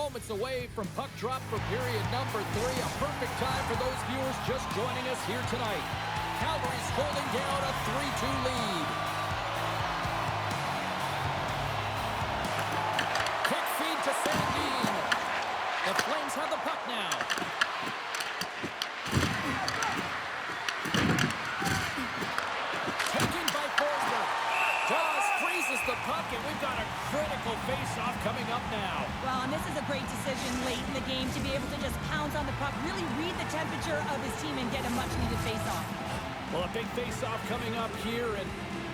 moments away from puck drop for period number 3. A perfect time for those viewers just joining us here tonight. Calgary's holding down a 3-2 lead. Quick feed to Sandin. The Flames have the puck now. Taken by Forsberg. Dawes freezes the puck, and we've got a critical face-off coming up now. Well, and this is a great decision late in the game to be able to just pounce on the puck, really read the temperature of his team and get a much-needed face-off. Well, a big face-off coming up here, and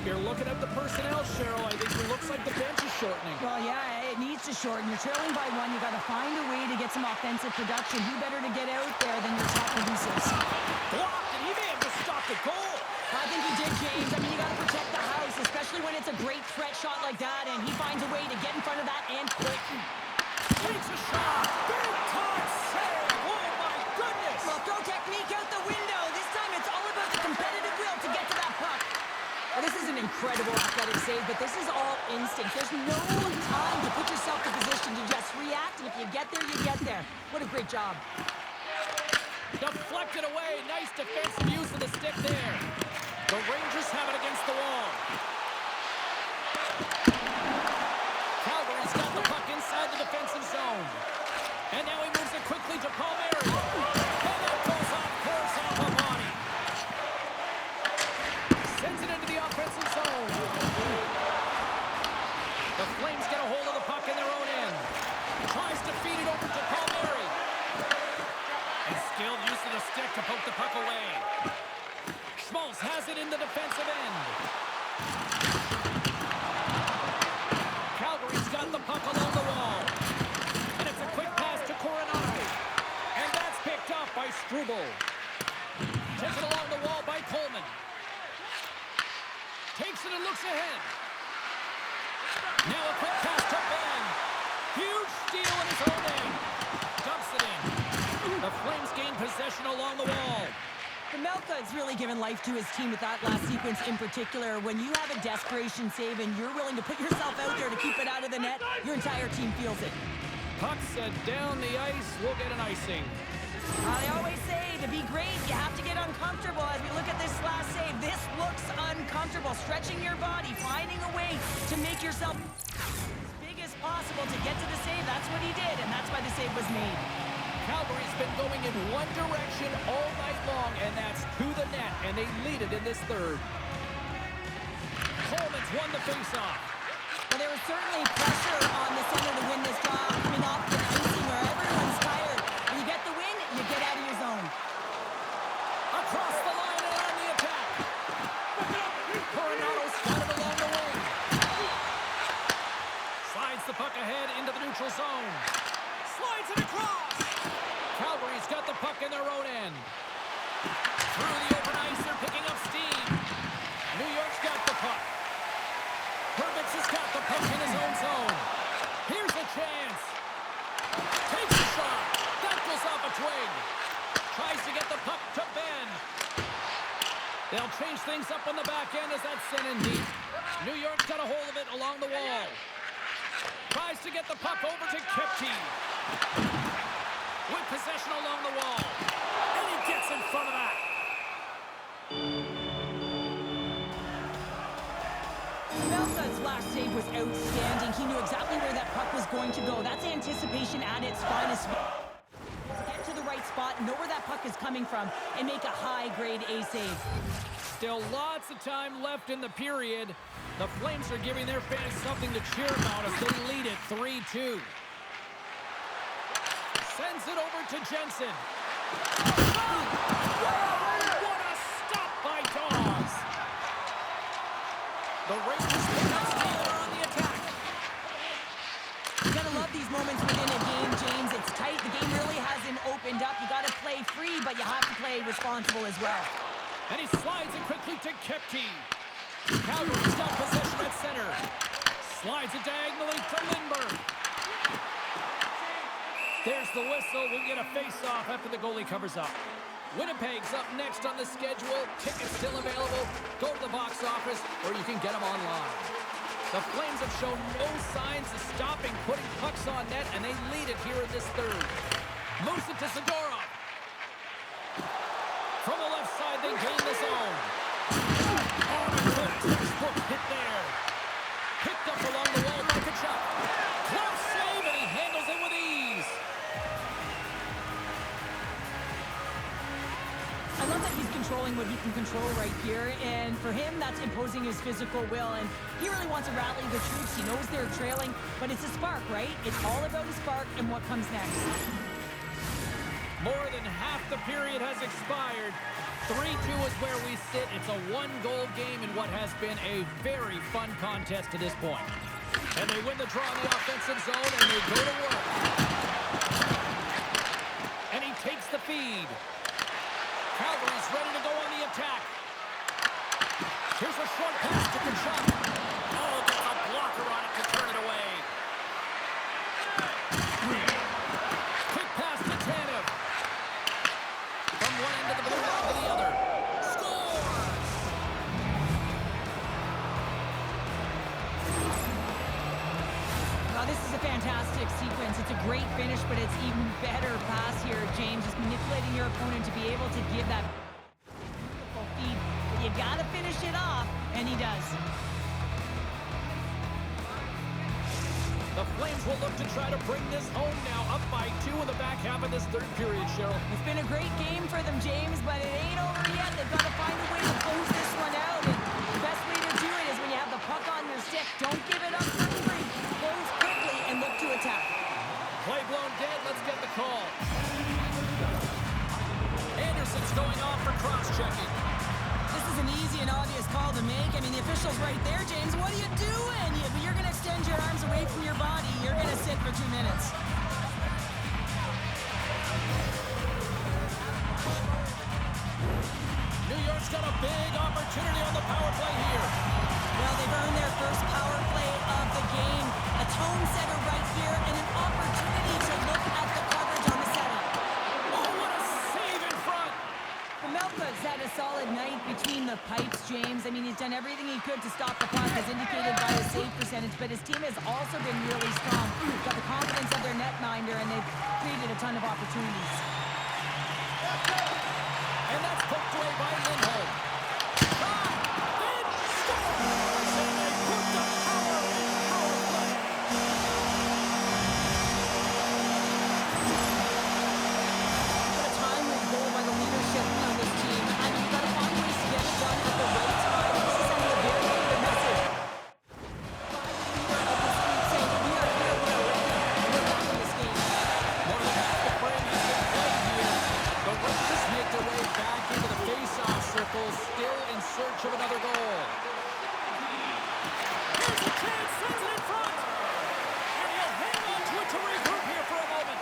you're looking at the personnel, Cheryl. I think it looks like the bench is shortening. Well, yeah, it needs to shorten. You're trailing by 1. You got to find a way to get some offensive production. Who better to get out there than your top producers? Blocked, and he may have just stopped the goal. I think he did, James. I mean, you got to protect the house, especially when it's a great threat shot like that, and he finds a way to get in front of that and quick. Takes a shot. Big time save. Oh, my goodness. Well, throw technique out the window. This time it's all about the competitive will to get to that puck. Well, this is an incredible athletic save, but this is all instinct. There's no time to put yourself in position to just react, and if you get there, you get there. What a great job. Deflected away. Nice defensive use of the stick there. The Rangers have it against the wall. Calgary's got the puck inside the defensive zone. And now he moves it quickly to Palmieri. And that goes off course off a body. Sends it into the offensive zone. The Flames get a hold of the puck in their own end. Tries to feed it over to Palmieri. And skilled use of the stick to poke the puck away. Schmaltz has it in the defensive end. Calgary's got the puck along the wall. And it's a quick pass to Coronado. And that's picked up by Struble. Taken along the wall by Coleman. Takes it and looks ahead. Now a quick pass to Ben. Huge steal in his own end. Dumps it in. The Flames gain possession along the wall. Melka has really given life to his team with that last sequence in particular. When you have a desperation save and you're willing to put yourself out there to keep it out of the net, your entire team feels it. Puck set down the ice. We'll get an icing. I always say, to be great, you have to get uncomfortable. As we look at this last save, this looks uncomfortable. Stretching your body, finding a way to make yourself as big as possible to get to the save. That's what he did, and that's why the save was made. Calgary's been going in one direction all night long, and that's to the net, and they lead it in this third. Coleman's won the faceoff. Well, there was certainly pressure on the center to win this job, coming off the icing where everyone's tired. When you get the win, you get out of your zone. Across the line and on the attack. Coronado's got it along the wing. Slides the puck ahead into the neutral zone. Slides it across. Calgary's got the puck in their own end. Through the open ice, they're picking up steam. New York's got the puck. Herbix has got the puck in his own zone. Here's a chance. Takes a shot. That goes off a twig. Tries to get the puck to Ben. They'll change things up on the back end as that's sent in deep. New York's got a hold of it along the wall. Tries to get the puck over to Kipke. With possession along the wall. And he gets in front of that. Melka's last save was outstanding. He knew exactly where that puck was going to go. That's anticipation at its finest. Get to the right spot, know where that puck is coming from, and make a high-grade A save. Still lots of time left in the period. The Flames are giving their fans something to cheer about as they lead it 3-2. Sends it over to Jensen. Oh! What a stop by Dawes. The Rangers pick up steam and are on the attack. You gotta love these moments within a game, James. It's tight. The game really hasn't opened up. You gotta play free, but you have to play responsible as well. And he slides it quickly to Kipke. Calgary's got possession at center. Slides it diagonally to Lindbergh. There's the whistle. We'll get a face-off after the goalie covers up. Winnipeg's up next on the schedule. Tickets still available. Go to the box office, or you can get them online. The Flames have shown no signs of stopping putting pucks on net, and they lead it here in this third. Moves it to Segura. From the left side, they gain the zone. Oh, a good textbook hit there. Picked up along the wall by Kachuk. Close save, and he handles it with ease. I love that he's controlling what he can control right here, and for him, that's imposing his physical will, and he really wants to rally the troops. He knows they're trailing, but it's a spark, right? It's all about a spark and what comes next. More than half the period has expired. 3-2 is where we sit. It's a one-goal game in what has been a very fun contest to this point. And they win the draw in the offensive zone, and they go to work. And he takes the feed. Calgary's ready to go on the attack. Here's a short pass to Kachuk. Oh, gets a blocker on it to turn it away. Quick pass to Tanev. From one end of the blue line to the other. Scores! Well, this is a fantastic sequence. It's a great finish, but it's even better pass here, James. Just manipulating your opponent to be able to give that beautiful feed. But you got to finish it off, and he does. The Flames will look to try to bring this home now, up by 2 in the back half of this third period, Cheryl. It's been a great game for them, James, but it ain't over yet. They've got to find a way to close this one out, and the best way to do it is when you have the puck on your stick. Don't give it up quickly. Close quickly and look to attack. Play blown dead. Let's get the call. Anderson's going off for cross-checking. This is an easy and obvious call to make. I mean, the official's right there, James. What are you doing? You're going to extend your arms away from your body. You're going to sit for 2 minutes. New York's got a big opportunity on the power play here. Well, they've earned their first power play of the game. A tone setter right here and an opportunity to look at the coverage on the setup. Oh, what a save in front. Melka's had a solid night between the pipes, James. I mean, he's done everything he could to stop the puck, as indicated by his save percentage, but his team has also been really strong. Got the confidence of their netminder, and they've created a ton of opportunities. And that's poked away by Lindholm. Shot! Then scores! And they put the power in power play. What a timely goal by the leadership of this team. I mean, you've got to find ways to get it done at the right time. This is sending a very clear message. Saying that we are here, we are ready, and we're back in this game. More than half the frame has been played here. The Rangers make their way back into the face-off circle, still in search of another goal. Here's a chance, sends it in front. And he'll hang on to it to regroup here for a moment.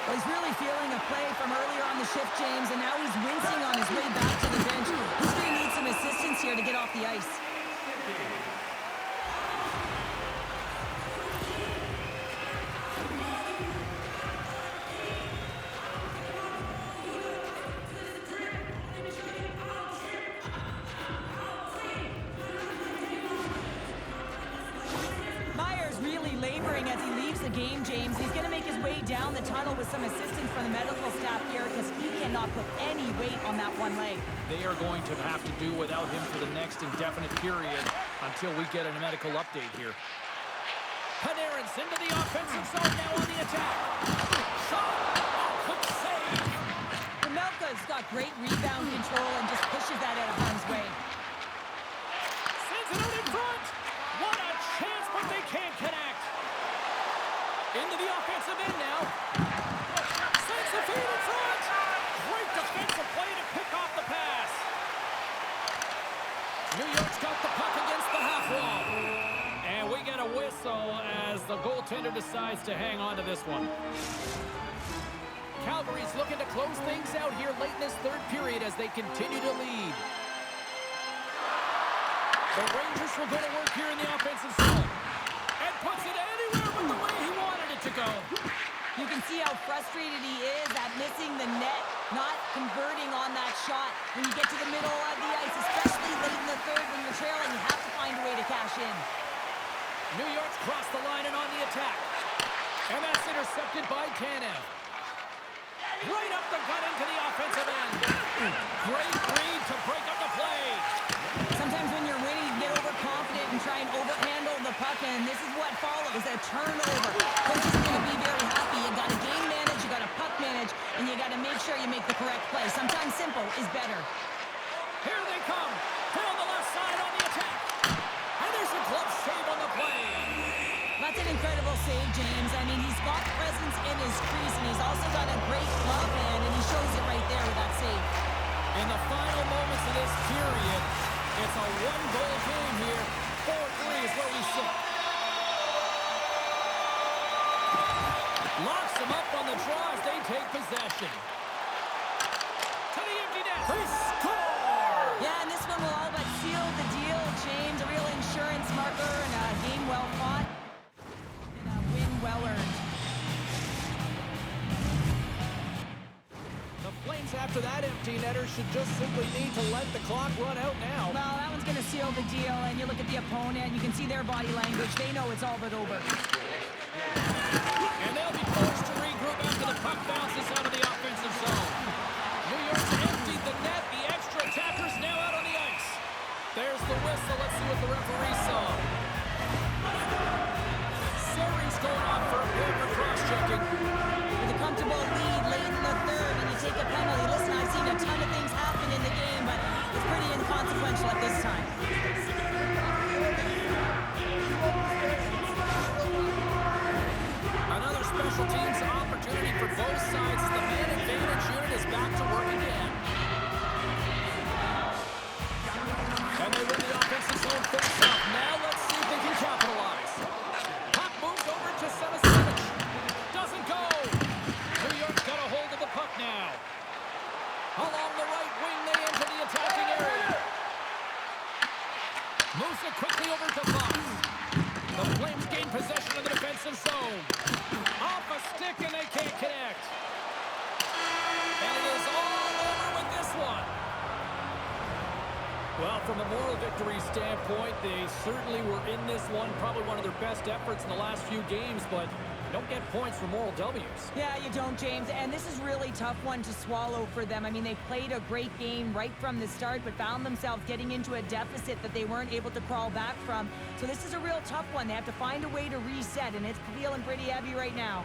Well, he's really feeling a play from earlier on the shift, James, and now he's wincing on his way back to the bench. He's going to need some assistance here to get off the ice. Laboring as he leaves the game, James. He's going to make his way down the tunnel with some assistance from the medical staff here because he cannot put any weight on that one leg. They are going to have to do without him for the next indefinite period until we get a medical update here. Panarin's into the offensive zone now on the attack. Shot! Quick save! Pamelka's got great rebound control and just pushes that out of harm's way. Sends it out in front! What a chance, but they can't connect! Into the offensive end now. Sends the feed in front. Great defensive play to pick off the pass. New York's got the puck against the half wall. And we get a whistle as the goaltender decides to hang on to this one. Calgary's looking to close things out here late in this third period as they continue to lead. The Rangers will go to work here in the offensive zone. And puts it anywhere but the way he wanted it to go. You can see how frustrated he is at missing the net, not converting on that shot. When you get to the middle of the ice, especially late in the third when you're trailing, you have to find a way to cash in. New York's crossed the line and on the attack. And that's intercepted by Tanev. Right up the gut into the offensive end. Great read to break up the play. Sometimes when you're winning, you get overconfident and try and overhandle the puck, and this is what follows, a turnover. Coach is going to be very happy. You got to game manage, you got to puck manage, and you got to make sure you make the correct play. Sometimes simple is better. Here they come. Down the left side on the attack. And there's a glove save on the play. That's an incredible save, James. I mean, he's got presence in his crease, and he's also got a great glove hand, and he shows it right there with that save. In the final moments of this period, it's a one-goal game here. 4-3 is where we sit. Locks them up on the draw as they take possession. To the empty net. They score! Yeah, and this one will all but seal the deal, James. A real insurance marker and a game well fought. And a win well earned. The Flames, after that empty netter, should just simply need to let the clock run out now. Well, that one's going to seal the deal, and you look at the opponent, you can see their body language. They know it's all but over. And they'll be forced to regroup after the puck bounces out of the offensive zone. New York's emptied the net. The extra attacker's now out on the ice. There's the whistle. Let's see what the referee saw. Surrey's going off for a bit for cross-checking. With a comfortable lead late in the third, and you take a penalty. Listen, I've seen a ton of things happen in the game, but it's pretty inconsequential at this time. Another special teams opportunity for both sides. The man advantage unit is back to work again. And they win the offensive zone face-off. Now let's see if they can capitalize. Puck moves over to Savicevic. Doesn't go. New York's got a hold of the puck now. Along the right wing, they enter the attacking area. Moves it quickly over to Fox. The Flames gain possession of the defensive zone. Off a stick, and they can't connect. And it is all over with this one. Well, from a moral victory standpoint, they certainly were in this one. Probably one of their best efforts in the last few games, but don't get points for moral W's. Yeah, you don't, James. And this is really tough one to swallow for them. I mean, they played a great game right from the start, but found themselves getting into a deficit that they weren't able to crawl back from. So this is a real tough one. They have to find a way to reset, and it's feeling pretty heavy right now.